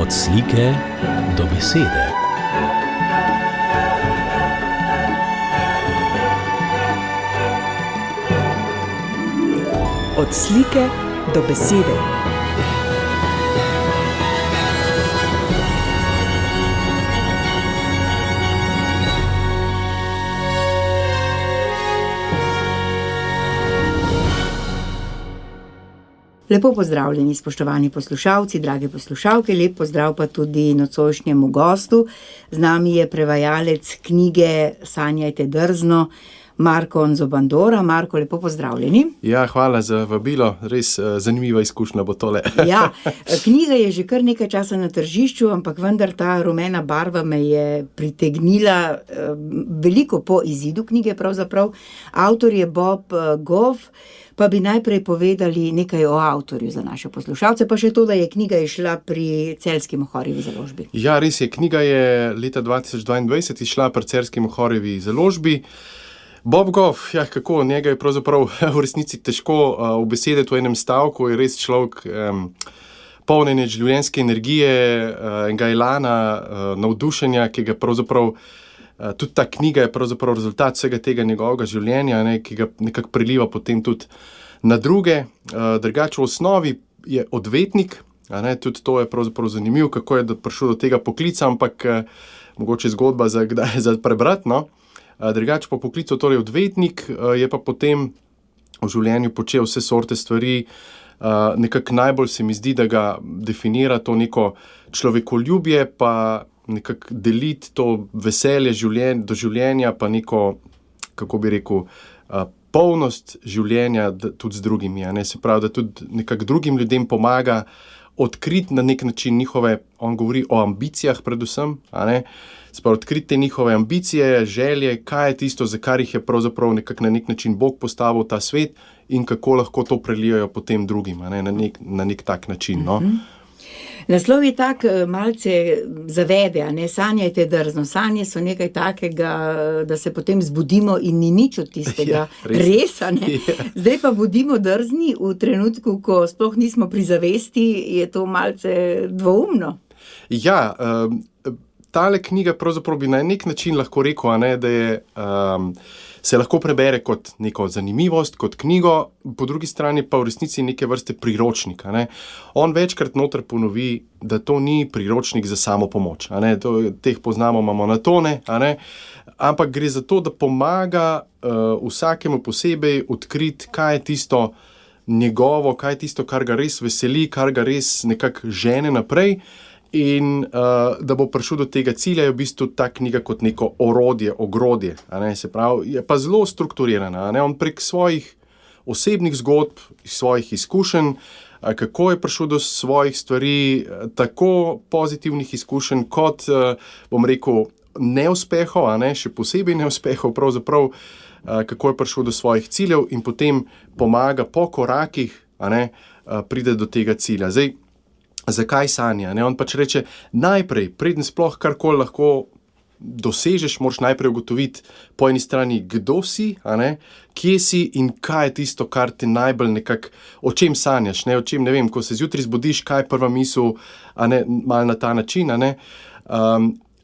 Od slike do besede. Od slike do besede. Lepo pozdravljeni, spoštovani poslušalci, drage poslušalke, lep pozdrav pa tudi nocojšnjemu gostu. Z nami je prevajalec knjige Sanjajte drzno, Marko Nzobandora. Marko, lepo pozdravljeni. Ja, hvala za vabilo, res zanimiva izkušnja bo tole. Ja, knjiga je že kar nekaj časa na tržišču, ampak vendar ta rumena barva me je pritegnila veliko po izidu knjige pravzaprav. Avtor je Bob Goff. Pa bi najprej povedali nekaj o avtorju za naše poslušalce, pa še to, da je knjiga izšla pri Celjski Mohorjevi založbi. Ja, res je, knjiga je leta 2022 izšla pri Celjski Mohorjevi založbi. Bob Goff, ja, kako, njega je pravzaprav v resnici težko ubesediti v enem stavku, je res človek polnen življenjske energije, enega elana, navdušenja, ki ga pravzaprav tudi ta knjiga je pravzaprav rezultat vsega tega njegovega življenja, ki ga nekako priliva potem tudi na druge. Drugače v osnovi je odvetnik, tudi to je pravzaprav zanimivo, kako je prišel do tega poklica, ampak mogoče zgodba za kdaj za prebrati, no. Drugače po poklicu torej odvetnik, je pa potem v življenju počel vse sorte stvari. Nekako najbolj se mi zdi, da ga definira to neko človekoljubje, pa nekako deliti to veselje do življenja, pa neko, kako bi rekel, polnost življenja tudi z drugimi. Se pravi, da tudi nekako drugim ljudem pomaga odkriti na nek način njihove, on govori o ambicijah predvsem, se pravi, odkriti te njihove ambicije, želje, kaj je tisto, za kar jih je pravzaprav nekako na nek način Bog postavil v ta svet in kako lahko to prelijajo potem drugim, na nek tak način, no. Naslov je tak, malce zavede, Sanjajte drzno. Sanje so nekaj takega, da se potem zbudimo in ni nič od tistega. Ja, res, Zdaj pa bodimo drzni v trenutku, ko sploh nismo pri zavesti, je to malce dvoumno. Ja, tale knjiga pravzaprav bi na nek način lahko rekel, da je, se lahko prebere kot neko zanimivost, kot knjigo, po drugi strani pa v resnici neke vrste priročnik. On večkrat noter ponovi, da to ni priročnik za samopomoč. Teh poznamo, imamo na tone, ampak gre za to, da pomaga vsakemu posebej odkriti, kaj je tisto njegovo, kaj je tisto, kar ga res veseli, kar ga res nekako žene naprej. In da bo prišel do tega cilja, je v bistvu ta knjiga kot neko orodje, ogrodje. Se pravi, je pa zelo strukturirana. On prek svojih osebnih zgodb, svojih izkušenj, kako je prišel do svojih stvari, tako pozitivnih izkušenj, kot, bom rekel, neuspehov, še posebej neuspehov, pravzaprav, kako je prišel do svojih ciljev in potem pomaga po korakih, pride do tega cilja. Zdaj, zakaj sanja? On pač reče, najprej, preden sploh karkoli lahko dosežeš, moraš najprej ugotoviti po eni strani, kdo si, kje si in kaj je tisto, kar te najbolj nekako, o čem sanjaš, o čem, ne vem, ko se zjutraj zbudiš, kaj je prva misel, malo na ta način,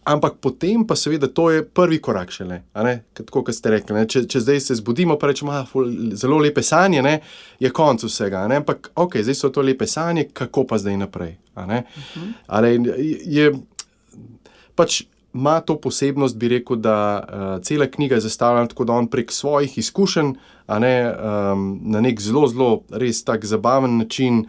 ampak potem pa seveda to je prvi korak šele, tako kot ste rekli, če zdaj se zbudimo pa rečemo, zelo lepe sanje, je konec vsega, ampak ok, zdaj so to lepe sanje, kako pa zdaj naprej, je pač ima to posebnost, bi rekel, da cela knjiga je zastavljena tako, da on prek svojih izkušenj, na nek zelo, zelo res tak zabaven način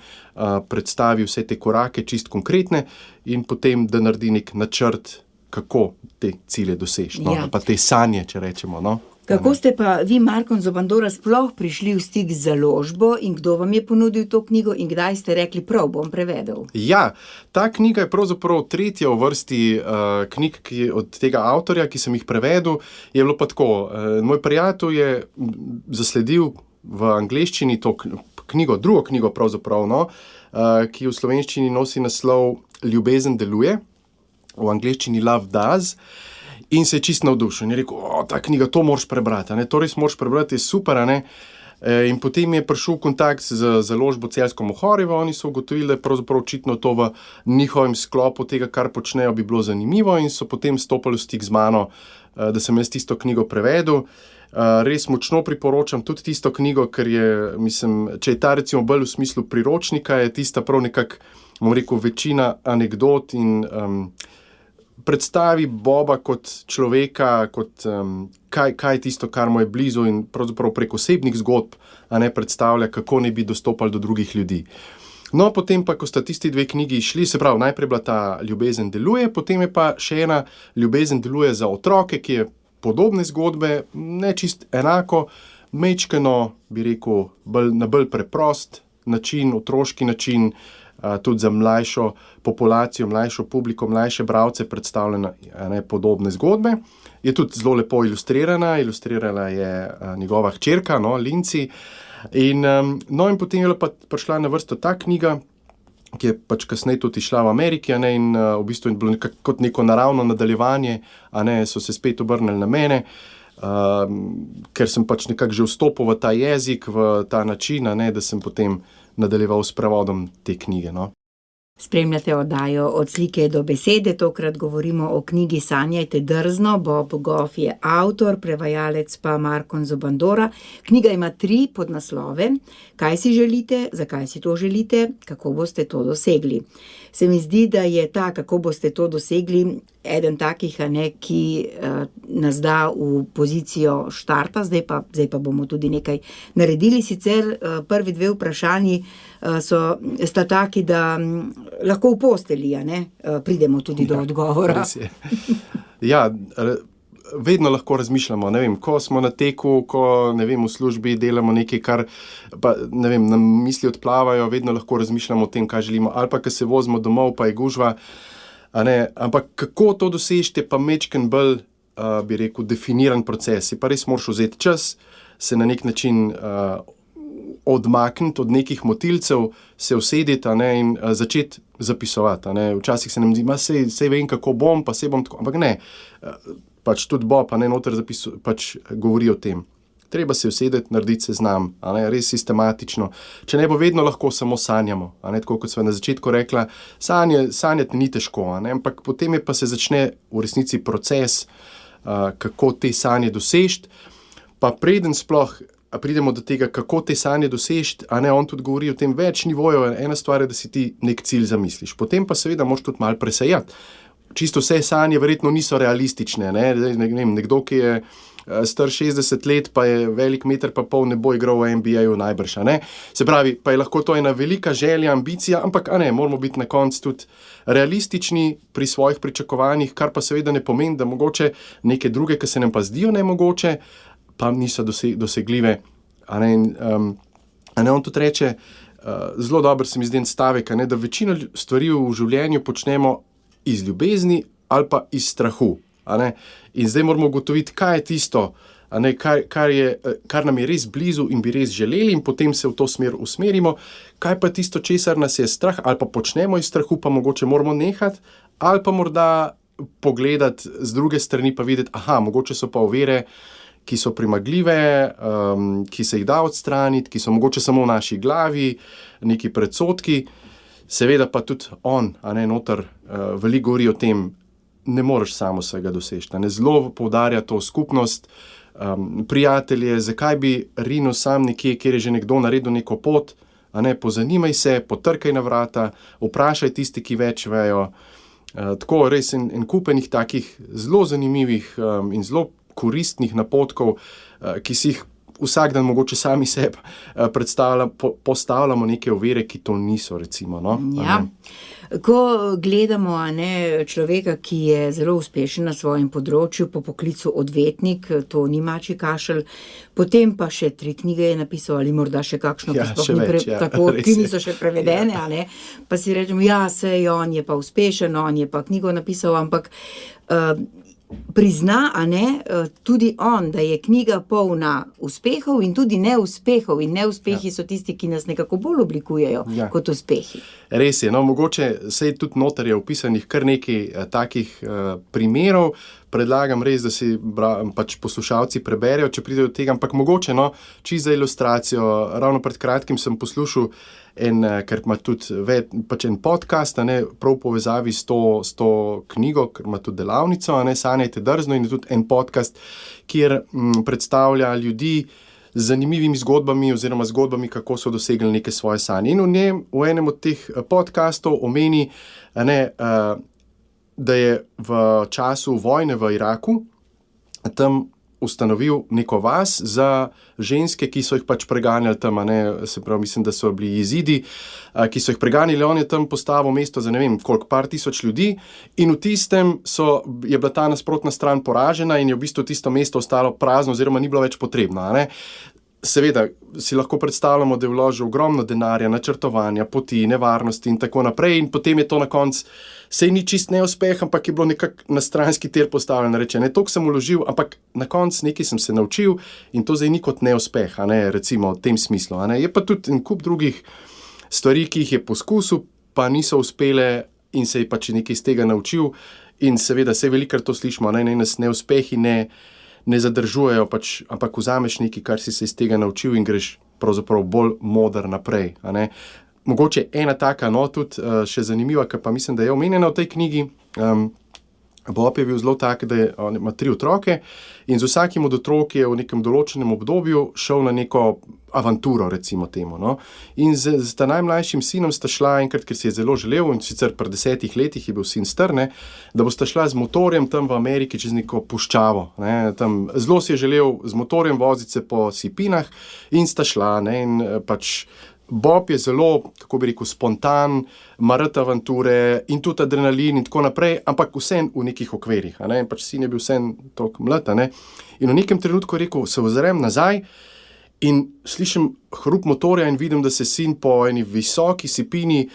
predstavi vse te korake, čist konkretne in potem, da naredi nek načrt, kako te cilje doseči, pa te sanje, če rečemo, Kako ste pa vi, Marko Nzobandora, sploh prišli v stik z založbo in kdo vam je ponudil to knjigo in kdaj ste rekli, prav, bom prevedel? Ja, ta knjiga je pravzaprav tretja v vrsti knjig od tega avtorja, ki sem jih prevedel. Je bilo pa tako, moj prijatelj je zasledil v angleščini to knjigo, drugo knjigo pravzaprav, ki v slovenščini nosi naslov Ljubezen deluje, v angleščini Love Does, in se je čisto navdušil. In je rekel, ta knjiga, to moraš prebrati, to res moraš prebrati, je super, In potem je prišel kontakt z založbo Celjsko Mohorjevo, oni so ugotovili, da je pravzaprav očitno to v njihovem sklopu tega, kar počnejo, bi bilo zanimivo in so potem stopili v stik z mano, da sem jaz tisto knjigo prevedel. Res močno priporočam tudi tisto knjigo, ker je, mislim, če je ta recimo bolj v smislu priročnika, je tista prav nekako, bom rekel, večina anekdot in predstavi Boba kot človeka, kot kaj je tisto, kar mu je blizu in pravzaprav prek osebnih zgodb, a ne predstavlja, kako ne bi dostopali do drugih ljudi. No, potem pa, ko sta tisti dve knjigi išli, se pravi, najprej bila ta Ljubezen deluje, potem je pa še ena Ljubezen deluje za otroke, ki je podobne zgodbe, ne čist enako, mečkeno, bi rekel, na bolj preprost način, otroški način, tudi za mlajšo populacijo, mlajšo publiko, mlajše bralce predstavljene podobne zgodbe. Je tudi zelo lepo ilustrirana je njegova hčerka, Linci. In potem je pa prišla na vrsto ta knjiga, ki je pač kasneje tudi išla v Ameriki, in v bistvu je bilo kot neko naravno nadaljevanje, so se spet obrnili na mene, ker sem pač nekako že vstopil v ta jezik, v ta način, da sem potem nadaljeval s prevodom te knjige. Spremljate oddajo Od slike do besede, tokrat govorimo o knjigi Sanjajte drzno, Bob Goff je avtor, prevajalec pa Markon Zobandora. Knjiga ima 3 podnaslove: Kaj si želite, zakaj si to želite, kako boste to dosegli. Se mi zdi, da je ta, kako boste to dosegli, eden takih, ki nas da v pozicijo štarta, zdaj pa bomo tudi nekaj naredili. Sicer prvi 2 vprašanji sta taki, da lahko v postelji, pridemo tudi do odgovora. Ja, vedno lahko razmišljamo, ne vem, ko smo na teku, ko, ne vem, v službi delamo nekaj, kar pa, ne vem, nam misli odplavajo, vedno lahko razmišljamo o tem, kaj želimo, ali pa, ko se vozimo domov, pa je gužva, ampak kako to dosežete, pa majčken bolj, bi rekel, definiran proces, pa res moraš vzeti čas, se na nek način odmakniti od nekih motilcev, se usediti, in začeti zapisovati, Včasih se nam zdi, sej vem, kako bom, pa sej bom tako, ampak ne, pač tudi Bob, noter pač govori o tem. Treba se usedeti, narediti seznam, res sistematično. Če ne bo vedno lahko samo sanjamo, tako kot sva na začetku rekla, sanjati ni težko, ampak potem je pa se začne v resnici proces, kako te sanje dosežiti, pa preden sploh pridemo do tega, kako te sanje dosežiti, on tudi govori o tem več nivojev. Ena stvar je, da si ti nek cilj zamisliš, potem pa seveda moraš tudi malo presejati. Čisto vse sanje verjetno niso realistične, ne vem, nekdo, ki je star 60 let, pa je velik 1,5 metra, ne bo igral v NBA-ju najbrž, Se pravi, pa je lahko to ena velika želja, ambicija, ampak moramo biti na koncu tudi realistični pri svojih pričakovanjih, kar pa seveda ne pomeni, da mogoče neke druge, ki se nam pa zdijo nemogoče, pa niso dosegljive. On tudi reče, zelo dobro se mi zdi en stavek, da večino stvari v življenju počnemo iz ljubezni ali pa iz strahu. In zdaj moramo ugotoviti, kaj je tisto, kar nam je res blizu in bi res želeli, in potem se v to smer usmerimo. Kaj pa tisto, česar nas je strah, ali pa počnemo iz strahu, pa mogoče moramo nehati, ali pa morda pogledati z druge strani pa videti, mogoče so pa ovire, ki so premagljive, ki se jih da odstraniti, ki so mogoče samo v naši glavi, neki predsodki. Seveda pa tudi on, noter veliko govori o tem, ne moreš samo vsega doseči. Zelo poudarja to skupnost, prijatelje, zakaj bi rinil sam nekje, kjer je že nekdo naredil neko pot, pozanimaj se, potrkaj na vrata, vprašaj tisti, ki več vejo. Tako res en kupenih takih zelo zanimivih in zelo koristnih napotkov, ki si jih vsak dan mogoče sami sebi postavljamo neke ovire, ki to niso, recimo. Ja. Ko gledamo človeka, ki je zelo uspešen na svojem področju, po poklicu odvetnik, to ni mačji kašelj, potem pa še 3 knjige je napisal, ali morda še kakšno, ki niso še prevedene, pa si rečemo, sej on je pa uspešen, on je pa knjigo napisal, ampak prizna, tudi on, da je knjiga polna uspehov in tudi neuspehov, in neuspehi so tisti, ki nas nekako bolj oblikujejo kot uspehi. Res je, mogoče sej tudi noter je opisanih kar nekaj takih primerov, predlagam res, da si pač poslušalci preberejo, če pridejo do tega, ampak mogoče, čisto za ilustracijo. Ravno pred kratkim sem poslušal ker ima tudi pač en podcast, prav v povezavi s to knjigo, ker ima tudi delavnico, Sanjajte drzno, in je tudi en podcast, kjer predstavlja ljudi z zanimivimi zgodbami oziroma zgodbami, kako so dosegli neke svoje sanje. In v enem od teh podcastov omeni, da je v času vojne v Iraku tam ustanovil neko vas za ženske, ki so jih pač preganjali tam, se pravi, mislim, da so bili jezidi, ki so jih preganjali, on je tam postavil mesto za ne vem koliko, par tisoč ljudi, in v tistem je bila ta nasprotna stran poražena in je v bistvu tisto mesto ostalo prazno oziroma ni bilo več potrebno, Seveda si lahko predstavljamo, da je vložil ogromno denarja, načrtovanja, poti, nevarnosti in tako naprej, in potem je to na koncu, sej ni čist neuspeh, ampak je bilo nekako na stranski tir postavljeno, reče, toliko sem vložil, ampak na koncu nekaj sem se naučil in to zdaj ni kot neuspeh, recimo v tem smislu. Je pa tudi en kup drugih stvari, ki jih je poskusil, pa niso uspele in se je pač nekaj iz tega naučil, in seveda se velikokrat to slišimo, nas neuspehi ne zadržujejo, pač, ampak vzameš nekaj, kar si se iz tega naučil in greš pravzaprav bolj moder naprej. Mogoče ena taka, tudi še zanimiva, ki pa mislim, da je omenjena v tej knjigi. Bob je bil zelo tak, da ima 3 otroke in z vsakim od otrok je v nekem določenem obdobju šel na neko avanturo, recimo temu. In z ta najmlajšim sinom sta šla enkrat, ker si je zelo želel, in sicer pri 10 letih je bil sin star, da bosta šla z motorjem tam v Ameriki čez neko puščavo. Tam zelo si je želel z motorjem voziti se po sipinah in sta šla, in pač Bob je zelo, kako bi rekel, spontan, marat avanture in tudi adrenalin in tako naprej, ampak vsem v nekih okvirih. Pač sin je bil vsem toliko mlad. In v nekem trenutku je rekel, se ozrem nazaj in slišim hrup motorja in vidim, da se sin po eni visoki sipini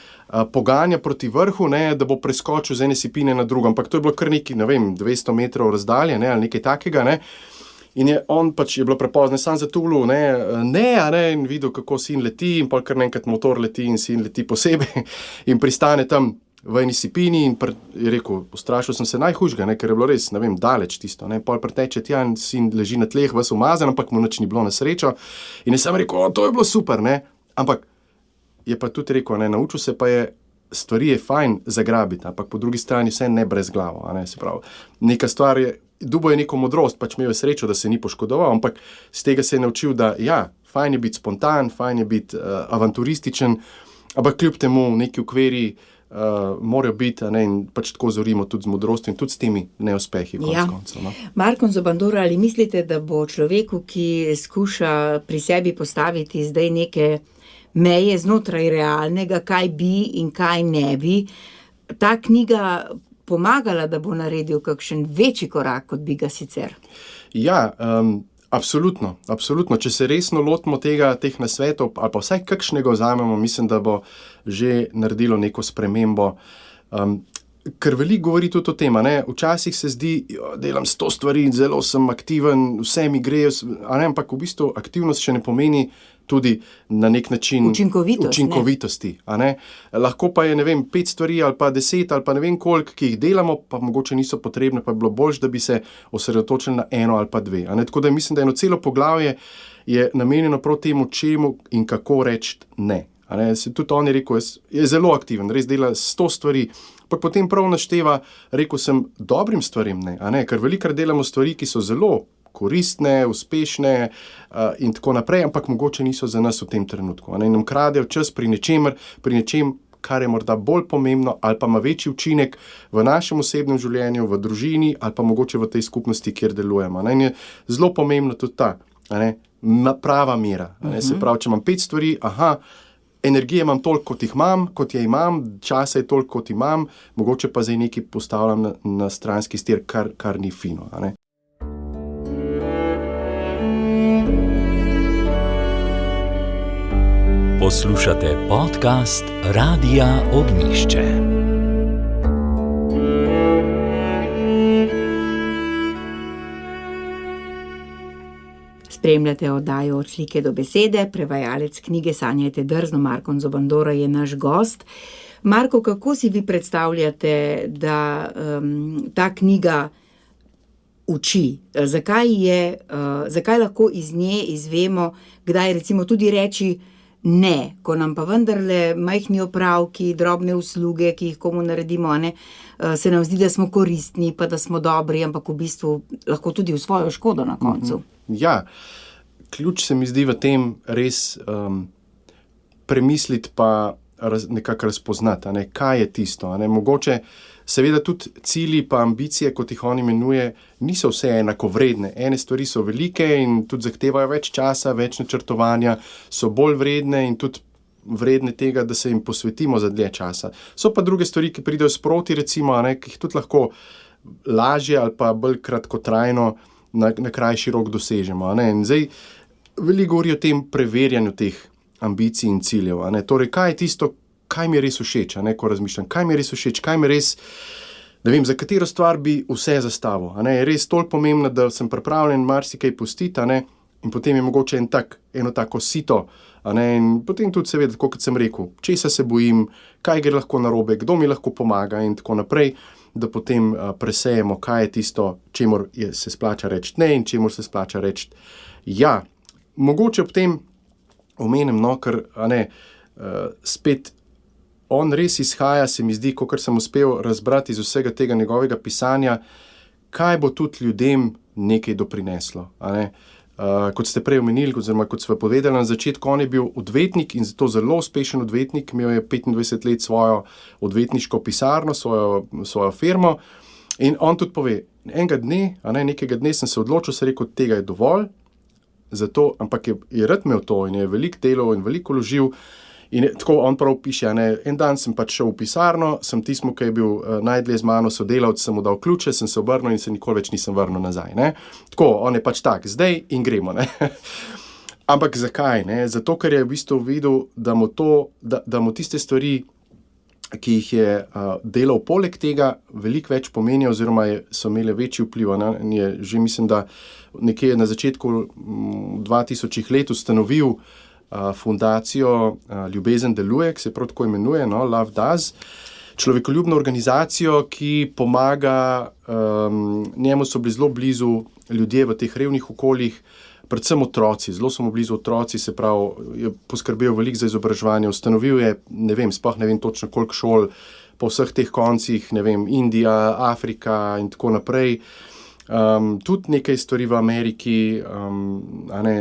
poganja proti vrhu, da bo preskočil z ene sipine na drugo. Ampak to je bilo kar nekaj, 200 metrov razdalje, ali nekaj takega, In on pač je bilo prepozno, sam zatulil, in videl, kako sin leti, in pol kar naenkrat motor leti in sin leti posebej in pristane tam v eni sipini in je rekel, postrašil sem se najhujšega, ker je bilo res, daleč tisto, pol preteče tja in sin leži na tleh, ves umazan, ampak mu nič ni bilo na srečo in je sam rekel, to je bilo super, ampak je pa tudi rekel, naučil se pa je, stvari je fajn zagrabiti, ampak po drugi strani vse ne brez glavo, se pravi, neka stvar je, dubo je neko modrost, pač imel je srečo, da se ni poškodoval, ampak z tega se je naučil, da fajn je biti spontan, fajn je biti avanturističen, ampak kljub temu neki okviri morajo biti, in pač tako zorimo tudi z modrostjo in tudi s temi neuspehi koncev. Markon Zobandora, ali mislite, da bo človeku, ki skuša pri sebi postaviti zdaj neke meje znotraj realnega, kaj bi in kaj ne bi, ta knjiga pomagala, da bo naredil kakšen večji korak, kot bi ga sicer? Ja, absolutno. Če se resno lotimo teh nasvetov, ali pa vsaj kakšnega vzamemo, mislim, da bo že naredilo neko spremembo. Ker veliko govori tudi o tem, včasih se zdi, delam 100 stvari, zelo sem aktiven, vse mi gre, ampak v bistvu aktivnost še ne pomeni tudi na nek način učinkovitosti. Lahko pa je, 5 stvari ali pa 10 ali pa ne vem koliko, ki jih delamo, pa mogoče niso potrebne, pa je bilo boljše, da bi se osredotočili na eno ali pa 2. Tako da mislim, da eno celo poglavje je namenjeno prav temu, čemu in kako reči ne. Tudi on je rekel, je zelo aktiven, res dela 100 stvari, pa potem prav našteva, rekel sem, dobrim stvarem ne, ker velikokrat delamo stvari, ki so zelo koristne, uspešne in tako naprej, ampak mogoče niso za nas v tem trenutku. Nam kradejo čas pri nečem, kar je morda bolj pomembno ali pa ima večji učinek v našem osebnem življenju, v družini ali pa mogoče v tej skupnosti, kjer delujemo. In je zelo pomembno tudi ta prava mera. Se pravi, če imam 5 stvari, energije imam toliko, kot je imam, časa je toliko, kot imam, mogoče pa zdaj nekaj postavljam na stranski stir, kar ni fino. Poslušate podcast Radia Ognjišče. Spremljate oddajo Od slike do besede, prevajalec knjige Sanjajte drzno, Markon Zobandora je naš gost. Marko, kako si vi predstavljate, da ta knjiga uči, zakaj lahko iz nje izvemo, kdaj recimo tudi reči ne, ko nam pa vendarle majhni opravki, drobne usluge, ki jih komu naredimo, a ne, se nam zdi, da smo koristni, pa da smo dobri, ampak v bistvu lahko tudi v svojo škodo na koncu. Ja, ključ se mi zdi v tem res premisliti pa nekako razpoznati, a ne, kaj je tisto. A ne. Mogoče seveda tudi cilji pa ambicije, kot jih on imenuje, niso vse enakovredne. Ene stvari so velike in tudi zahtevajo več časa, več načrtovanja, so bolj vredne in tudi vredne tega, da se jim posvetimo za dlje časa. So pa druge stvari, ki pridejo sproti, recimo, a ne, ki jih tudi lahko lažje ali pa bolj kratkotrajno na krajši rok dosežemo. A ne. In zdaj veliko govori o tem preverjanju teh ambicij in ciljev. A ne. Torej, kaj je tisto, kaj mi je res všeč, a ne, ko razmišljam, kaj mi je res všeč, kaj mi je res, ne vem, za katero stvar bi vse zastavil. A ne. Je res toliko pomembno, da sem pripravljen marsikaj pustiti, a ne, in potem je mogoče eno tako sito, a ne, in potem tudi seveda, kot sem rekel, česa se bojim, kaj gre lahko narobe, kdo mi lahko pomaga in tako naprej, da potem presejemo, kaj je tisto, čemur se splača reči ne in čemur se splača reči ja. Mogoče ob tem omenim, no, ker, a ne, spet on res izhaja, se mi zdi, kakor sem uspel razbrati iz vsega tega njegovega pisanja, kaj bo tudi ljudem nekaj doprineslo. A ne. Kot ste prej omenili, oziroma kot sva povedala na začetku, on je bil odvetnik in zato zelo uspešen odvetnik, imel je 25 let svojo odvetniško pisarno, svojo firmo in on tudi pove, nekega dne sem se odločil, se rekel, tega je dovolj, zato, ampak je rad imel to in je veliko delal in veliko vložil. In tako on prav piše, ne, en dan sem pač šel v pisarno, sem tismu, ki je bil najdlje z mano sodelavc, sem mu dal ključe, sem se obrnil in se nikoli več nisem vrnil nazaj. Ne. Tako, on je pač tak, zdaj in gremo. Ne. Ampak zakaj? Ne? Zato, ker je v bistvu videl, da mu tiste stvari, ki jih je delal poleg tega, veliko več pomenijo oziroma so imele večji vpliv. Je že mislim, da nekje na začetku 2000 let ustanovil fundacijo Ljubezen deluje, ki se prav tako imenuje, no, Love Does, človekoljubno organizacijo, ki pomaga, njemu so bili zelo blizu ljudje v teh revnih okoljih, predvsem otroci, zelo so mu blizu otroci, se pravi, je poskrbel veliko za izobraževanje, ustanovil je, ne vem točno koliko šol po vseh teh koncih, ne vem, Indija, Afrika in tako naprej. Tudi nekaj stvari v Ameriki, a ne,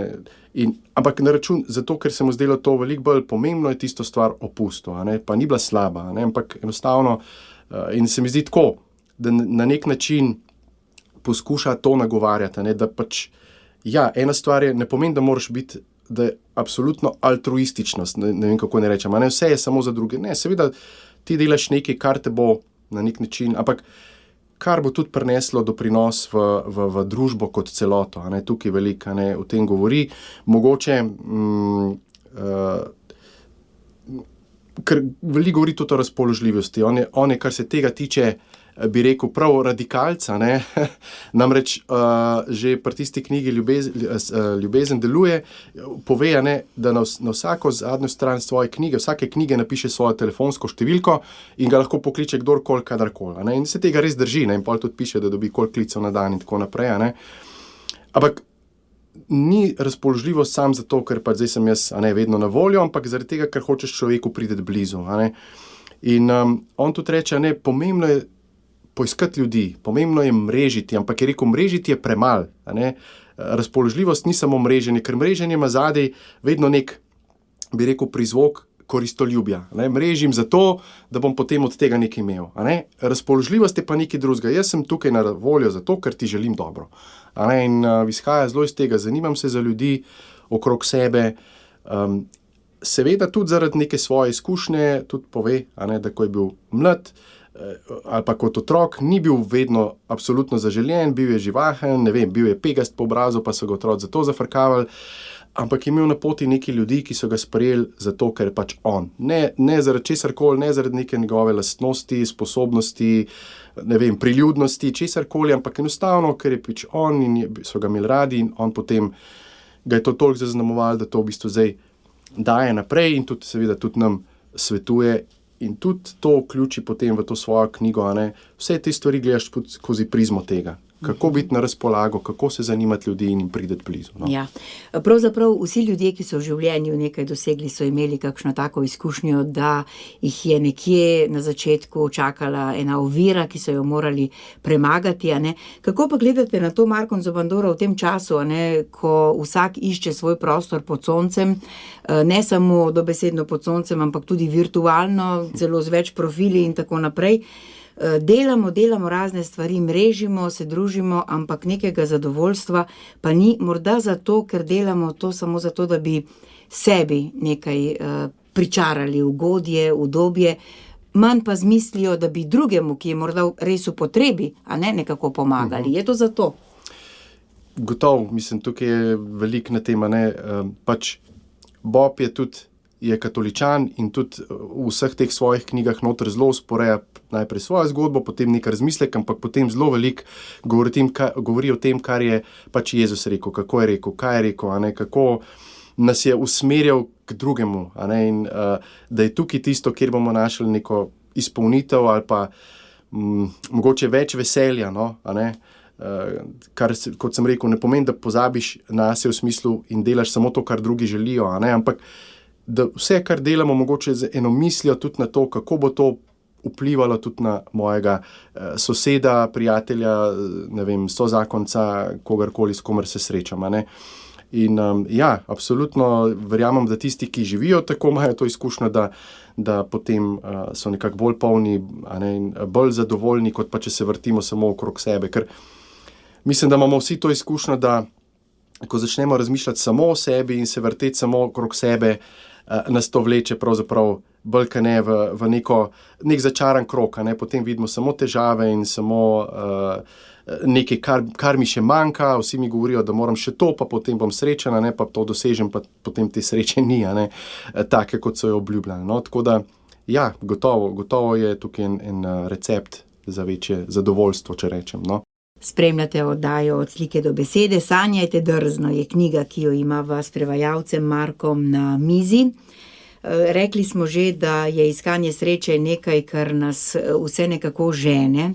ampak na račun, zato ker se mu zdelo to veliko bolj pomembno, je tisto stvar opustil, a ne, pa ni bila slaba, a ne, ampak enostavno, in se mi zdi tako, da na nek način poskuša to nagovarjati, a ne, da pač, ja, ena stvar je, ne pomeni, da moraš biti, da je absolutno altruističnost, ne vem, kako ne rečem, a ne, vse je samo za druge, ne, seveda ti delaš nekaj, kar te bo na nek način, ampak kar bo tudi prineslo doprinos v družbo kot celoto, a ne, tukaj veliko, a ne, o tem govori, mogoče, ker veliko govori tudi o razpoložljivosti, on je, kar se tega tiče, bi rekel, prav radikalca, ne, namreč že pri tisti knjigi Ljubezen deluje, pove, ne, da na vsako zadnjo stran svoje knjige, vsake knjige napiše svojo telefonsko številko in ga lahko pokliče kdorkoli, kadarkoli, ne, in se tega res drži, ne, in pol tudi piše, da dobi koliko klicev na dan in tako naprej, a ne. Ampak ni razpoložljivost sam zato, ker pa zdaj sem jaz, a ne, vedno na voljo, ampak zaradi tega, ker hočeš človeku priti blizu, a ne. In on tudi reče, ne, pomembno je poiskati ljudi, pomembno je mrežiti, ampak je rekel, mrežiti je premalo, a ne. Razpoložljivost ni samo mreženje, ker mreženje ima zadaj vedno nek, bi rekel, prizvok koristoljubja, ne. Mrežim zato, da bom potem od tega nekaj imel, a ne. Razpoložljivost je pa nekaj drugega. Jaz sem tukaj na voljo zato, ker ti želim dobro, a ne, in izhaja zelo iz tega, zanimam se za ljudi okrog sebe, seveda tudi zaradi neke svoje izkušnje, tudi pove, a ne, da ko je bil mlad, ali pa kot otrok, ni bil vedno absolutno zaželjen, bil je živahen, ne vem, bil je pegast po obrazu, pa so ga otroci zato zafrkavali, ampak je imel na poti neki ljudi, ki so ga sprejeli zato, ker je pač on. Ne zaradi česarkoli, ne zaradi neke njegove lastnosti, sposobnosti, ne vem, priljudnosti, česarkoli, ampak enostavno, ker je pač on in so ga imeli radi in on potem ga je to toliko zaznamoval, da to v bistvu zdaj daje naprej in tudi seveda tudi nam svetuje. In tudi to vključi potem v to svojo knjigo, a ne, vse te stvari gledaš skozi prizmo tega, kako biti na razpolago, kako se zanimati ljudi in prideti blizu. No. Ja. Pravzaprav vsi ljudje, ki so v življenju nekaj dosegli, so imeli kakšno tako izkušnjo, da jih je nekje na začetku čakala ena ovira, ki so jo morali premagati. A ne? Kako pa gledate na to, Marko Zobandoro, v tem času, a ne, ko vsak išče svoj prostor pod soncem, ne samo dobesedno pod soncem, ampak tudi virtualno, celo z več profili in tako naprej. Delamo razne stvari, mrežimo, se družimo, ampak nekega zadovoljstva pa ni, morda zato, ker delamo to samo zato, da bi sebi nekaj pričarali, ugodje, udobje, manj pa z mislijo, da bi drugemu, ki je morda res v potrebi, a ne nekako pomagali. Je to zato? Gotovo, mislim, tukaj je veliko na tem, ne, pač Bob je katoličan in tudi v vseh teh svojih knjigah noter zelo sporeja najprej svojo zgodbo, potem nekaj razmislek, ampak potem zelo veliko govori o tem, kar je pač Jezus rekel, kako je rekel, kaj je rekel, a ne, kako nas je usmerjal k drugemu, a ne, in da je tukaj tisto, kjer bomo našli neko izpolnitev ali pa mogoče več veselja, no, a ne, kar, kot sem rekel, ne pomeni, da pozabiš nase v smislu in delaš samo to, kar drugi želijo, a ne, ampak da vse, kar delamo, mogoče z eno mislijo tudi na to, kako bo to vplivalo tudi na mojega soseda, prijatelja, ne vem, sozakonca, kogarkoli, s komer se srečam, a ne. In ja, absolutno verjamem, da tisti, ki živijo tako, imajo to izkušnjo, da potem so nekako bolj polni, a ne, in bolj zadovoljni, kot pa če se vrtimo samo okrog sebe, ker mislim, da imamo vsi to izkušnjo, da ko začnemo razmišljati samo o sebi in se vrteti samo okrog sebe, nas to vleče pravzaprav bolj ka ne v nek začaran krog, a ne, potem vidimo samo težave in samo nekaj, kar mi še manjka, vsi mi govorijo, da moram še to, pa potem bom srečen, a ne, pa to dosežem, pa potem te sreče ni, a ne, take, kot so jo obljubljali, no, tako da, ja, gotovo je tukaj en recept za večje zadovoljstvo, če rečem, no. Spremljate oddajo Od slike do besede. Sanjajte drzno je knjiga, ki jo imava s prevajalcem Markom na mizi. Rekli smo že, da je iskanje sreče nekaj, kar nas vse nekako žene,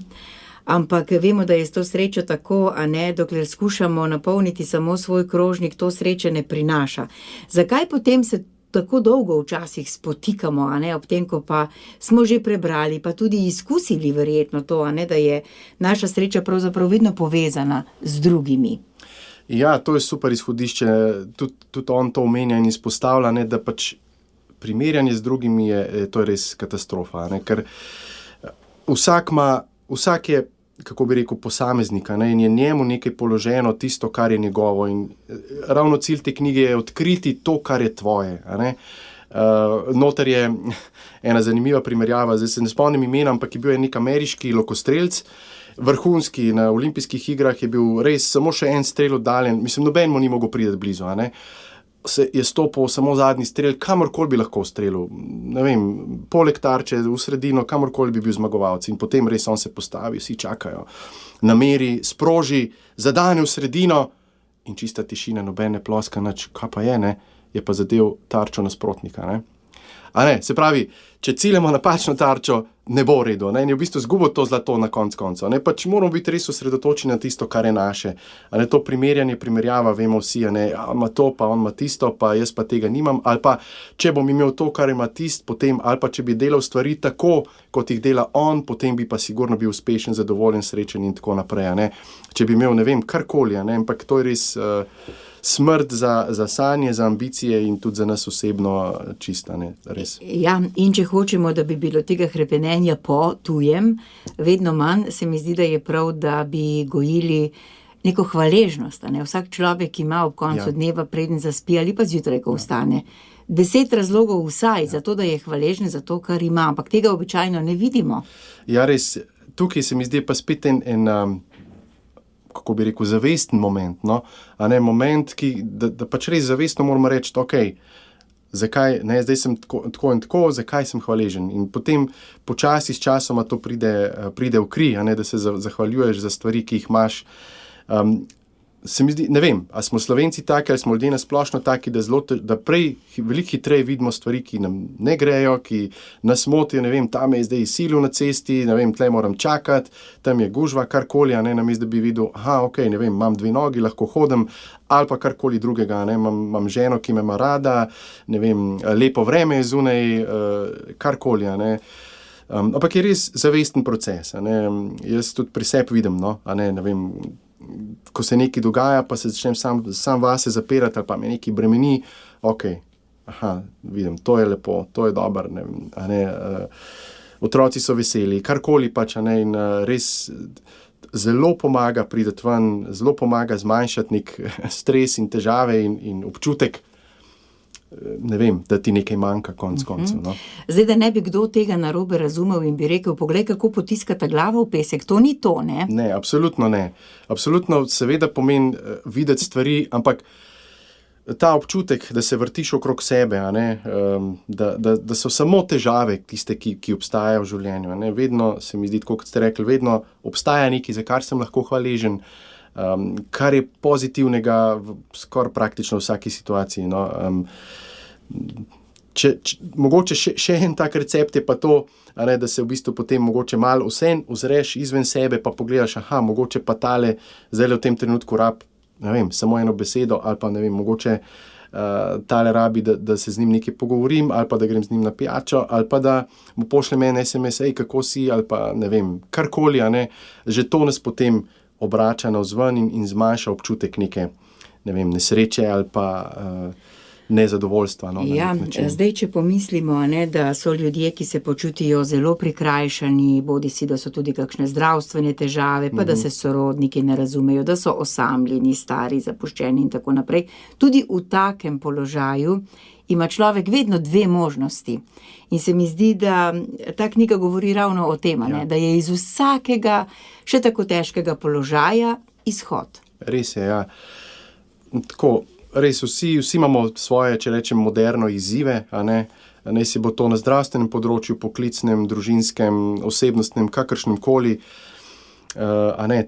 ampak vemo, da je s to srečo tako, a ne, dokler skušamo napolniti samo svoj krožnik, to sreče ne prinaša. Zakaj potem se tako dolgo včasih spotikamo, a ne, ob tem, ko pa smo že prebrali, pa tudi izkusili verjetno to, a ne, da je naša sreča pravzaprav vedno povezana z drugimi. Ja, to je super izhodišče, tudi on to omenja in izpostavlja, ne, da pač primerjanje z drugimi to je res katastrofa, ne, ker vsak je, kako bi rekel, posameznika, ne, in je njemu nekaj položeno, tisto, kar je njegovo, in ravno cilj te knjige je odkriti to, kar je tvoje, a ne. Noter je ena zanimiva primerjava, zdaj se ne spomnim imena, ampak je bil nek ameriški lokostrelc, vrhunski, na olimpijskih igrah je bil res samo še en strel oddaljen, mislim, noben mu ni mogel priti blizu, a ne. Se je stopil samo zadnji strel, kamorkoli bi lahko strelil, ne vem, poleg tarče, v sredino, kamorkoli bi bil zmagovalec, in potem res on se postavi, vsi čakajo, nameri, sproži, zadane v sredino in čista tišina, nobene ploska, nič, kaj pa je, ne, je pa zadev tarčo nasprotnika, ne. A ne, se pravi, če ciljamo napačno tarčo, ne bo v redu, ne, in je v bistvu izgubil to zlato na konec koncev, ne, pač moramo biti res osredotočeni na tisto, kar je naše, a ne, to primerjava, vemo vsi, a ne, on ima to, pa on ima tisto, pa jaz pa tega nimam, ali pa, če bom imel to, kar ima tisto, potem, ali pa, če bi delal stvari tako, kot jih dela on, potem bi pa sigurno bil uspešen, zadovoljen, srečen in tako naprej, a ne, če bi imel, ne vem, karkoli, a ne, ampak to je res smrt za sanje, za ambicije in tudi za nas osebno čista, ne, res. Ja, in če hočemo, da bi bilo tega hrepenenja po tujem vedno manj, se mi zdi, da je prav, da bi gojili neko hvaležnost, a ne. Vsak človek ima ob koncu dneva, preden zaspi ali pa zjutraj, ko vstane, 10 razlogov vsaj za to, da je hvaležen za to, kar ima, ampak tega običajno ne vidimo. Ja, res, tukaj se mi zdi pa spet en kako bi rekel, zavesten moment, no, a ne, moment, da pač res zavestno moramo reči, okej, zakaj, ne, zdaj sem tako in tako, zakaj sem hvaležen, in potem počasi s časoma to pride v kri, a ne, da se zahvaljuješ za stvari, ki jih imaš. se mi zdi, ne vem, ali smo Slovenci taki, ali smo ljudje nasplošno taki, da prej veliko hitreje vidimo stvari, ki nam ne grejo, ki nas motijo, ne vem, tam je zdaj silil na cesti, ne vem, tle moram čakati, tam je gužva, karkoli, namesto da bi videl, ok, ne vem, imam 2 nogi, lahko hodim, ali pa karkoli drugega, imam ženo, ki me ima rada, ne vem, lepo vreme je zunaj, karkoli, ampak je res zavesten proces, jaz tudi pri sebi vidim, ne vem, ko se nekaj dogaja, pa se začnem sam vase zapirati, ali pa me nekaj bremeni, vidim, to je lepo, to je dobro, otroci so veseli, karkoli pač, in res zelo pomaga priti ven, zelo pomaga zmanjšati nek stres in težave in občutek, ne vem, da ti nekaj manjka konc koncev. Zdaj, da ne bi kdo tega narobe razumel in bi rekel, poglej, kako potiskata glavo v pesek, to ni to, ne? Ne, absolutno ne. Absolutno seveda pomeni videti stvari, ampak ta občutek, da se vrtiš okrog sebe, da so samo težave tiste, ki obstajajo v življenju. Vedno se mi zdi, tako kot ste rekli, vedno obstaja nekaj, za kar sem lahko hvaležen, kar je pozitivnega v skoraj praktično vsaki situaciji. Mogoče še en tak recept je pa to, da se v bistvu potem mogoče malo vseeno ozreš izven sebe, pa pogledaš, mogoče pa tale zdaj v tem trenutku ne vem, samo eno besedo, ali pa ne vem, mogoče tale rabi, da se z njim nekaj pogovorim, ali pa da grem z njim na pijačo, ali pa da mu pošljem en SMS, kako si, ali pa ne vem, karkoli, že to nas potem obrača navzven in zmanjša občutek neke, ne vem, nesreče ali pa nezadovoljstva. Ja, zdaj, če pomislimo, da so ljudje, ki se počutijo zelo prikrajšani, bodisi, da so tudi kakšne zdravstvene težave, pa da se sorodniki ne razumejo, da so osamljeni, stari, zapuščeni in tako naprej. Tudi v takem položaju ima človek vedno 2 možnosti. In se mi zdi, da ta knjiga govori ravno o tem, da je iz vsakega še tako težkega položaja izhod. Res je, ja. Tako, res, vsi imamo svoje, če rečem, moderno izzive, naj si bo to na zdravstvenem področju, poklicnem, družinskem, osebnostnem, kakršnem koli,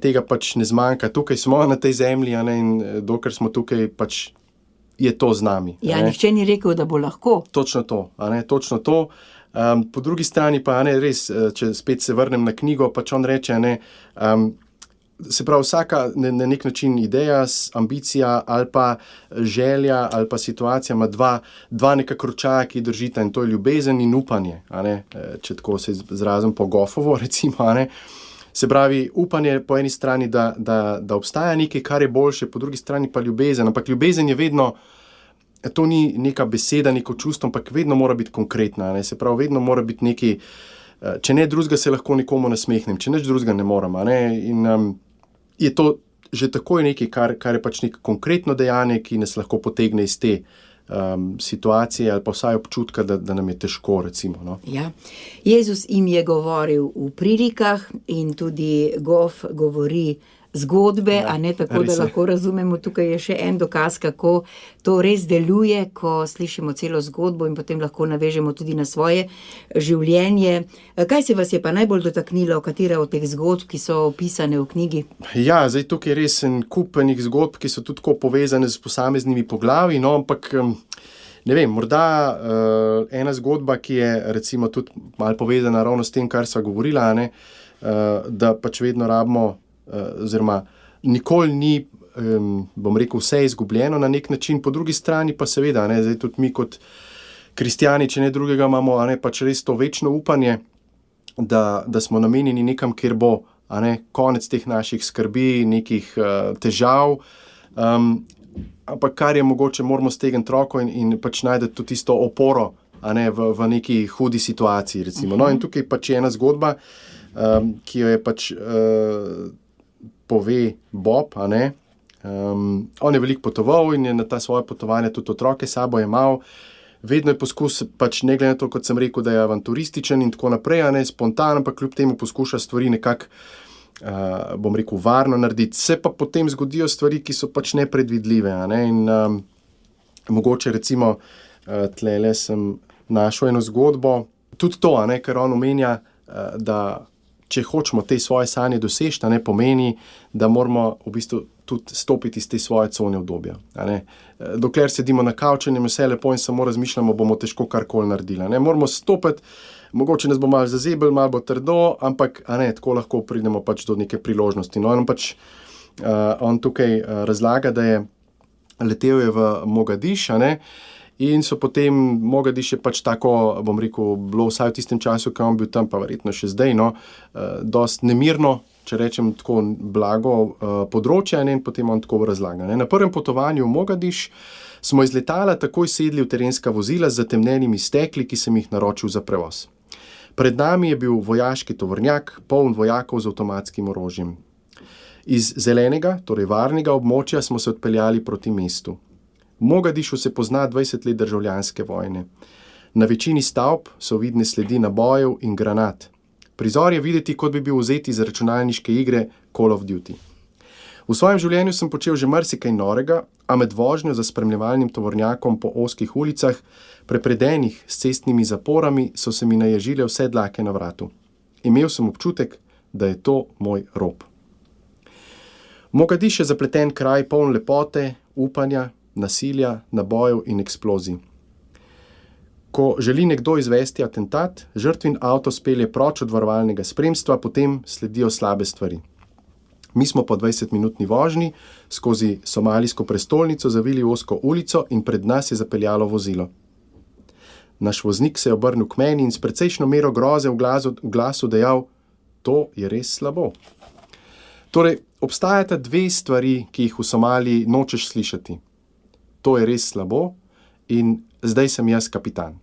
tega pač ne zmanjka. Tukaj smo na tej zemlji, in dokler smo tukaj, pač je to z nami. Ja, nihče ni rekel, da bo lahko. Točno to, točno to. Po drugi strani pa, res, če spet se vrnem na knjigo, pač on reče, se pravi, vsaka na nek način ideja, ambicija ali pa želja ali pa situacija ima dva nekako ročaja, ki držita, in to je ljubezen in upanje, če tako se izrazim po Goffovo, recimo, Se pravi, upanje po eni strani, da obstaja nekaj, kar je boljše, po drugi strani pa ljubezen. Ampak ljubezen je vedno, to ni neka beseda, neko čustvo, ampak vedno mora biti konkretna. Se pravi, vedno mora biti nekaj, če ne drugega, se lahko nekomu nasmehnem, če nič drugega ne moram. In je to že takoj nekaj, kar je pač neko konkretno dejanje, ki nas lahko potegne iz te situacije ali pa vsaj občutka, da nam je težko, recimo. Ja. Jezus jim je govoril v prilikah in tudi Goff govori zgodbe, a ne tako, da lahko razumemo. Tukaj je še en dokaz, kako to res deluje, ko slišimo celo zgodbo in potem lahko navežemo tudi na svoje življenje. Kaj se vas je pa najbolj dotaknilo, katera od teh zgodb, ki so opisane v knjigi? Ja, zdaj tukaj je res en kup enih zgodb, ki so tudi tako povezane z posameznimi poglavji, ampak ne vem, morda ena zgodba, ki je recimo tudi malo povezana ravno s tem, kar sva govorila, da pač vedno rabimo, oziroma nikoli ni, bom rekel, vse izgubljeno na nek način, po drugi strani pa seveda, zdaj tudi mi kot kristjani, če ne drugega, imamo pač res to večno upanje, da smo namenjeni nekam, kjer bo konec teh naših skrbi, nekih težav, ampak kar je mogoče, moramo stegniti roko in pač najti tudi tisto oporo v neki hudi situaciji, recimo. In tukaj pač je ena zgodba, ki jo je pač pove Bob, on je veliko potoval in je na ta svoje potovanje tudi otroke sabo jemal. Vedno je poskus, pač ne glede na to, kot sem rekel, da je avanturističen in tako naprej, spontan, ampak kljub temu poskuša stvari nekako, bom rekel, varno narediti. Se pa potem zgodijo stvari, ki so pač nepredvidljive, in mogoče recimo tlele sem našel eno zgodbo, tudi to, kar on omenja, da če hočemo te svoje sanje doseči, pomeni, da moramo v bistvu tudi stopiti iz te svoje cone obdobja. Dokler sedimo na kavču in vse lepo in samo razmišljamo, bomo težko karkoli naredili. Moramo stopiti, mogoče nas bo malo zazebel, malo bo trdo, ampak tako lahko pridemo pač do neke priložnosti. On tukaj razlaga, da je letel je v Mogadiš, in so potem, Mogadiš je pač tako, bom rekel, bilo vsaj v tistem času, ko on bil tam, pa verjetno še zdaj, dost nemirno, če rečem tako blago področje, in potem on tako razlaga. Na prvem potovanju v Mogadiš smo iz letala takoj sedli v terenska vozila z zatemnenimi stekli, ki sem jih naročil za prevoz. Pred nami je bil vojaški tovornjak, poln vojakov z avtomatskim orožjem. Iz zelenega, torej varnega območja smo se odpeljali proti mestu. V Mogadišu se pozna 20 let državljanske vojne. Na večini stavb so vidne sledi nabojev in granat. Prizor je videti, kot bi bil vzet iz računalniške igre Call of Duty. V svojem življenju sem počel že marsikaj norega, a med vožnjo za spremljevalnim tovornjakom po ozkih ulicah, prepredenih s cestnimi zaporami, so se mi naježile vse dlake na vratu. Imel sem občutek, da je to moj rob. Mogadiš je zapleten kraj, poln lepote, upanja, nasilja, nabojev in eksplozij. Ko želi nekdo izvesti atentat, žrtvin avto spelje proč od varovalnega spremstva, potem sledijo slabe stvari. Mi smo po 20-minutni vožnji skozi somalijsko prestolnico zavili v ozko ulico in pred nas je zapeljalo vozilo. Naš voznik se je obrnil k meni in s precejšno mero groze v glasu dejal: "To je res slabo." Torej, obstajata dve stvari, ki jih v Somaliji nočeš slišati. To je res slabo in zdaj sem jaz kapitan.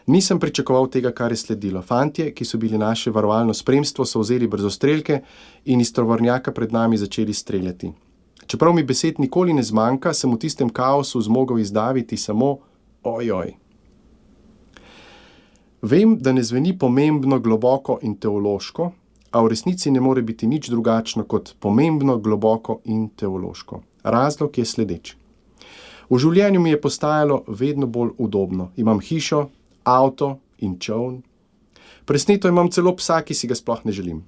Nisem pričakoval tega, kar je sledilo. Fantje, ki so bili naše varovalno spremstvo, so vzeli brzostrelke in iz tovornjaka pred nami začeli streljati. Čeprav mi besed nikoli ne zmanjka, sem v tistem kaosu zmogel izdaviti samo ojoj. Vem, da ne zveni pomembno, globoko in teološko, a v resnici ne more biti nič drugačno kot pomembno, globoko in teološko. Razlog je sledeč. V življenju mi je postajalo vedno bolj udobno. Imam hišo, avto in čoln. Presneto imam celo psa, ki si ga sploh ne želim.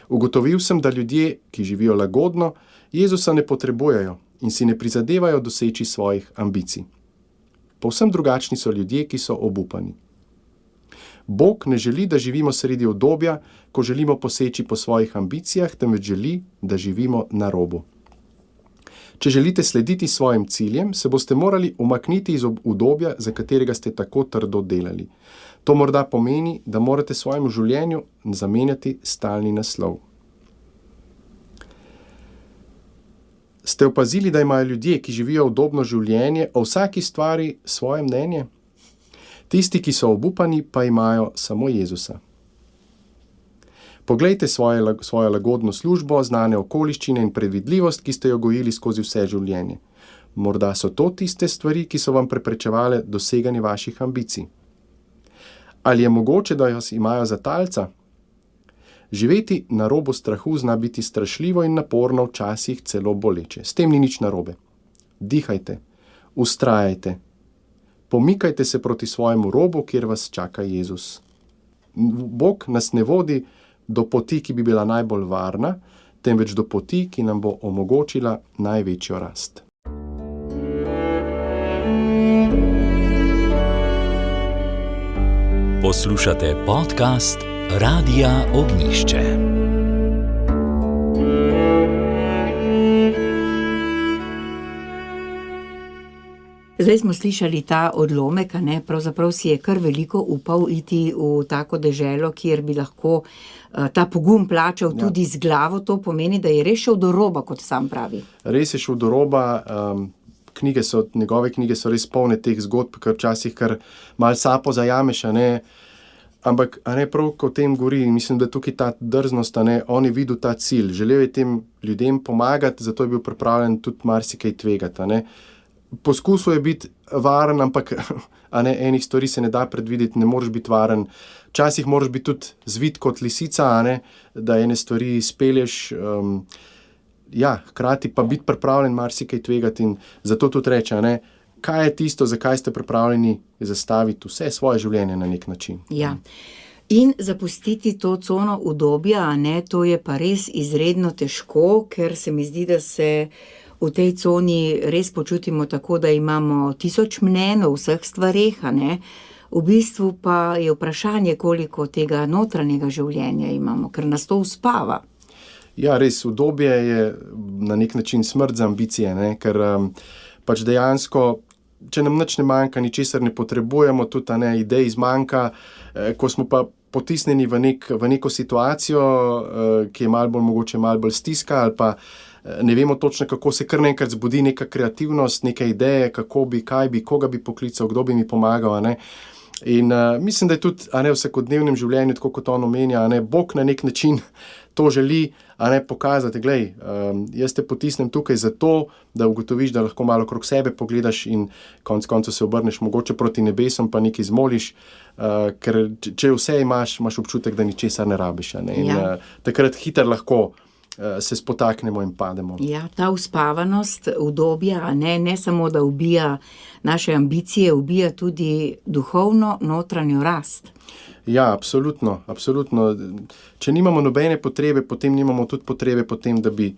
Ugotovil sem, da ljudje, ki živijo lagodno, Jezusa ne potrebujejo in si ne prizadevajo doseči svojih ambicij. Povsem drugačni so ljudje, ki so obupani. Bog ne želi, da živimo sredi obdobja, ko želimo poseči po svojih ambicijah, temveč želi, da živimo na robu. Če želite slediti svojim ciljem, se boste morali umakniti iz obdobja, za katerega ste tako trdo delali. To morda pomeni, da morate svojemu življenju zamenjati stalni naslov. Ste opazili, da imajo ljudje, ki živijo udobno življenje, o vsaki stvari svoje mnenje? Tisti, ki so obupani, pa imajo samo Jezusa. Poglejte svojo lagodno službo, znane okoliščine in predvidljivost, ki ste jo gojili skozi vse življenje. Morda so to tiste stvari, ki so vam preprečevale doseganje vaših ambicij. Ali je mogoče, da vas imajo za talca? Živeti na robu strahu zna biti strašljivo in naporno, včasih celo boleče. S tem ni nič narobe. Dihajte, vztrajajte, pomikajte se proti svojemu robu, kjer vas čaka Jezus. Bog nas ne vodi do poti, ki bi bila najbolj varna, temveč do poti, ki nam bo omogočila največjo rast. Poslušate podcast Radia Ognišče. Zdaj smo slišali ta odlomek, pravzaprav si je kar veliko upal iti v tako deželo, kjer bi lahko ta pogum plačal tudi z glavo. To pomeni, da je res šel do roba, kot sam pravi. Res je šel do roba. Njegove knjige so res polne teh zgodb, ker včasih kar malo sapo zajameš, ampak prav, ko o tem govori, mislim, da je tukaj ta drznost, on je videl ta cilj, želel je tem ljudem pomagati, zato je bil pripravljen tudi marsikaj tvegati, Poskusil je biti varen, ampak enih stvari se ne da predvideti, ne moreš biti varen. Včasih moraš biti tudi zvit kot lisica, da ene stvari spelješ, hkrati pa biti pripravljen marsikaj tvegati in zato tudi reče, kaj je tisto, zakaj ste pripravljeni zastaviti vse svoje življenje na nek način. Ja. In zapustiti to cono udobja, a ne, to je pa res izredno težko, ker se mi zdi, da se v tej coni res počutimo tako, da imamo 1000 mnenj o vseh stvareh, a ne. V bistvu pa je vprašanje, koliko tega notranjega življenja imamo, ker nas to uspava. Ja, res, udobje je na nek način smrt za ambicije, ne? Ker pač dejansko, če nam nič ne manjka, ničesar ne potrebujemo, tudi ne, idej zmanjka, ko smo pa potisnjeni v neko situacijo, ki je mogoče malo bolj stiska, ali pa ne vemo točno, kako se kar naenkrat zbudi neka kreativnost, neke ideje, kako bi, kaj bi, koga bi poklical, kdo bi mi pomagal, ne. In mislim, da je tudi v vsakodnevnem življenju, tako kot on omenja, Bog na nek način to želi pokazati, glej, jaz te potisnem tukaj zato, da ugotoviš, da lahko malo okrog sebe pogledaš in konec koncev se obrneš mogoče proti nebesom, pa nekaj zmoliš, ker če vse imaš občutek, da ničesar ne rabiš, ne? In takrat hitro lahko se spotaknemo in pademo. Ja, ta uspavanost, udobja, ne samo, da ubija naše ambicije, ubija tudi duhovno notranjo rast. Ja, absolutno. Če nimamo nobene potrebe, potem nimamo tudi potrebe potem, da bi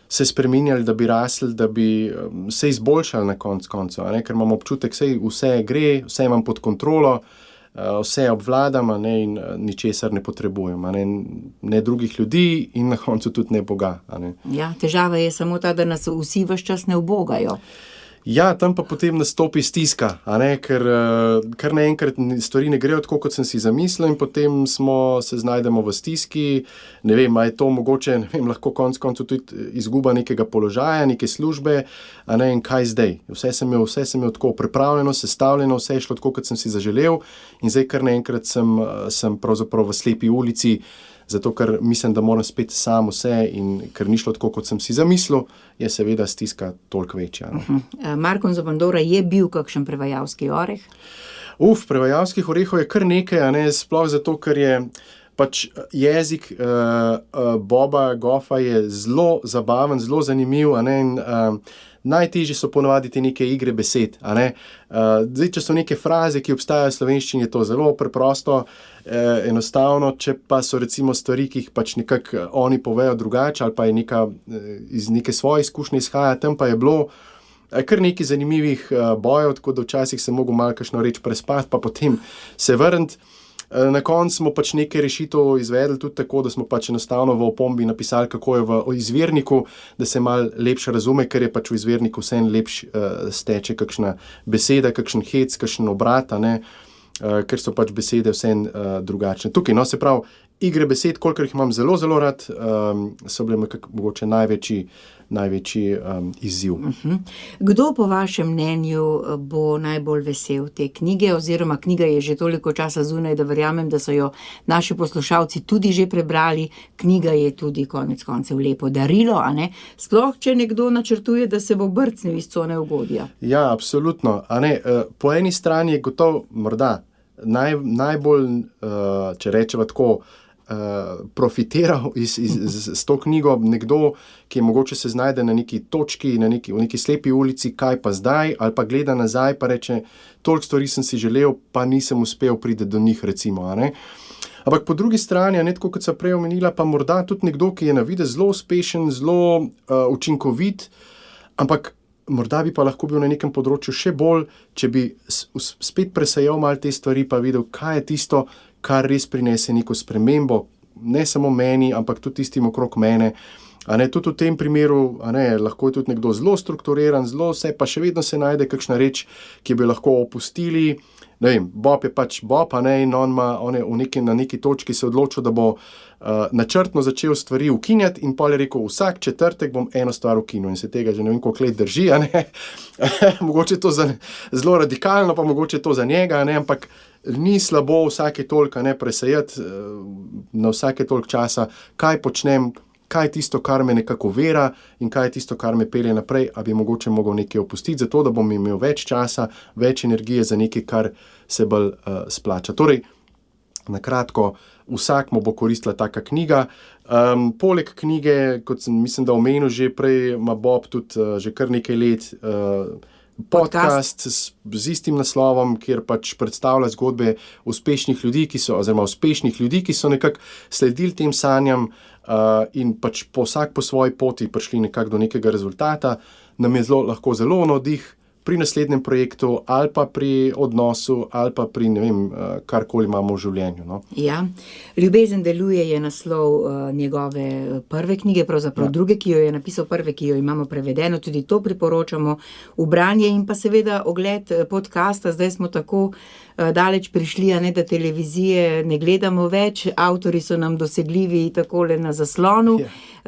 se spreminjali, da bi rasli, da bi se izboljšali na koncu, ker imamo občutek, vse gre, vse imam pod kontrolo, vse obvladam, in ničesar ne potrebujem, ne drugih ljudi in na koncu tudi ne Boga. Ja, težava je samo ta, da nas vsi ves čas ne ubogajo. Ja, tam pa potem nastopi stiska, ker kar naenkrat stvari ne grejo tako, kot sem si zamislil in potem se znajdemo v stiski, ne vem, a je to mogoče, lahko konec koncev tudi izguba nekega položaja, neke službe, in kaj zdaj? Vse sem imel tako pripravljeno, sestavljeno, vse je šlo tako, kot sem si zaželel in zdaj kar naenkrat sem pravzaprav v slepi ulici, zato ker mislim, da moram spet sam vse in ker ni šlo tako, kot sem si zamislil, je seveda stiska toliko večja. Markon Zobandora je bil kakšen prevajalski oreh? Prevajalskih orehov je kar nekaj, sploh zato, ker je pač jezik Boba Goffa je zelo zabaven, zelo zanimiv, in najtežje so ponavadi te neke igre besed, Zdaj, če so neke fraze, ki obstajajo v slovenščini, je to zelo preprosto, enostavno, če pa so recimo stvari, ki jih pač nekako oni povejo drugače, ali pa je iz neke svoje izkušnje izhaja, tam pa je bilo kar nekaj zanimivih bojev, tako da včasih sem mogel malo kakšno reč prespati, pa potem se vrniti. Na koncu smo pač nekaj rešitev izvedli tudi tako, da smo pač enostavno v opombi napisali, kako je v izvirniku, da se malo lepše razume, ker je pač v izvirniku vseeno lepše steče kakšna beseda, kakšen hec, kakšen obrat, ker so pač besede vseeno drugačne. Tukaj, se pravi, igre besed, kolikor jih imam zelo, zelo rad, so bile mogoče največji izziv. Kdo po vašem mnenju bo najbolj vesel te knjige, oziroma knjiga je že toliko časa zunaj, da verjamem, da so jo naši poslušalci tudi že prebrali. Knjiga je tudi konec koncev lepo darilo, Sploh, če nekdo načrtuje, da se bo brcnil iz cone ugodja. Ja, absolutno. Po eni strani je gotovo morda najbolj, če rečeva tako, profitiral s to knjigo nekdo, ki je mogoče se znajde na neki točki, v neki slepi ulici, kaj pa zdaj, ali pa gleda nazaj pa reče, toliko stvari sem si želel, pa nisem uspel priti do njih, recimo, Ampak po drugi strani, tako kot sem prej omenila, pa morda tudi nekdo, ki je na videz zelo uspešen, zelo učinkovit, ampak morda bi pa lahko bil na nekem področju še bolj, če bi spet presajal malo te stvari, pa videl, kaj je tisto, kar res prinese neko spremembo, ne samo meni, ampak tudi tistim okrog mene. Tudi v tem primeru, lahko je tudi nekdo zelo strukturiran, zelo vse, pa še vedno se najde kakšna reč, ki bi lahko opustili. Ne vem, Bob je pač Bob, in on je na neki točki se odločil, da bo načrtno začel stvari ukinjati in pol je rekel, vsak četrtek bom eno stvar ukinil in se tega že ne vem koliko let drži, Mogoče je to zelo radikalno, pa mogoče je to za njega, ampak ni slabo vsake toliko presejati na vsake toliko časa, kaj počnem, kaj je tisto, kar me nekako vera in kaj je tisto, kar me pelje naprej, a bi mogoče mogel nekaj opustiti, zato da bom imel več časa, več energije za nekaj, kar se bolj splača. Torej, na kratko, vsakmu bo koristila taka knjiga. Poleg knjige, kot sem mislim, da omenil že prej, ima Bob tudi že kar nekaj let podcast z istim naslovom, kjer pač predstavlja zgodbe uspešnih ljudi, ki so nekako sledili tem sanjam in pač vsak po svoji poti prišli nekako do nekega rezultata. Nam je lahko zelo navdih pri naslednjem projektu ali pa pri odnosu ali pa pri, ne vem, karkoli imamo v življenju. No. Ja, Ljubezen deluje je naslov njegove prve knjige, pravzaprav druge, ki jo je napisal, prve, ki jo imamo prevedeno, tudi to priporočamo v branje in pa seveda ogled podcasta. Zdaj smo tako daleč prišli, a ne, da televizije ne gledamo več, avtorji so nam dosegljivi takole na zaslonu.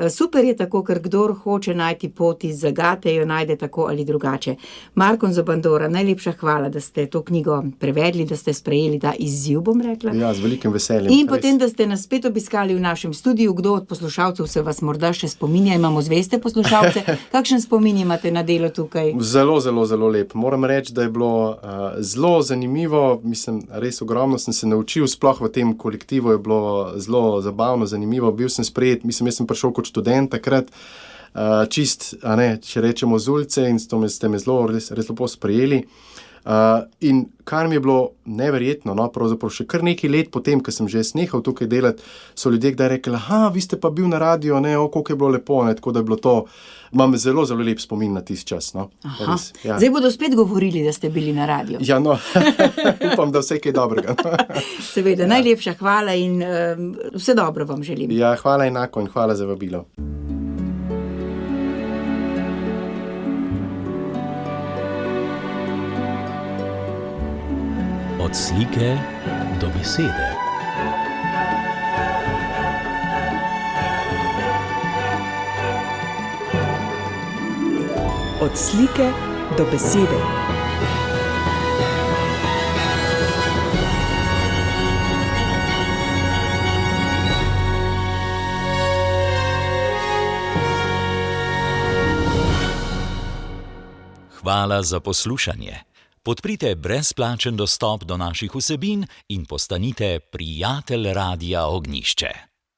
Super je tako, ker kdor hoče najti pot iz zagate, jo najde tako ali drugače. Markon Zabandora, najlepša hvala, da ste to knjigo prevedli, da ste sprejeli ta izziv, bom rekla. Ja, z velikim veseljem. In potem, da ste nas spet obiskali v našem studiu. Kdo od poslušalcev se vas morda še spominja? Imamo zveste poslušalce. Kakšen spomin imate na delo tukaj? Zelo, zelo, zelo lep. Moram reči, da je bilo zelo zanimivo. Mislim, res ogromno sem se naučil, sploh v tem kolektivu je bilo zelo zabavno, zanimivo. Bil sem sprejet, jaz sem prišel kot študent takrat, čist, če rečemo z ulice, in ste me res lepo sprejeli. In kar mi je bilo neverjetno, pravzaprav še kar nekaj let potem, ko sem že nehal tukaj delati, so ljudje kdaj rekli, vi ste pa bil na radio, koliko je bilo lepo, tako da je bilo to, imam zelo, zelo lep spomin na tisti čas. Res, ja. Zdaj bodo spet govorili, da ste bili na radio. Ja, upam, da vse kaj dobrega. Seveda, najlepša hvala in vse dobro vam želim. Ja, hvala enako in hvala za vabilo. Od slike do besede. Od slike do besede. Hvala za poslušanje. Podprite brezplačen dostop do naših vsebin in postanite prijatelj Radia Ognjišče.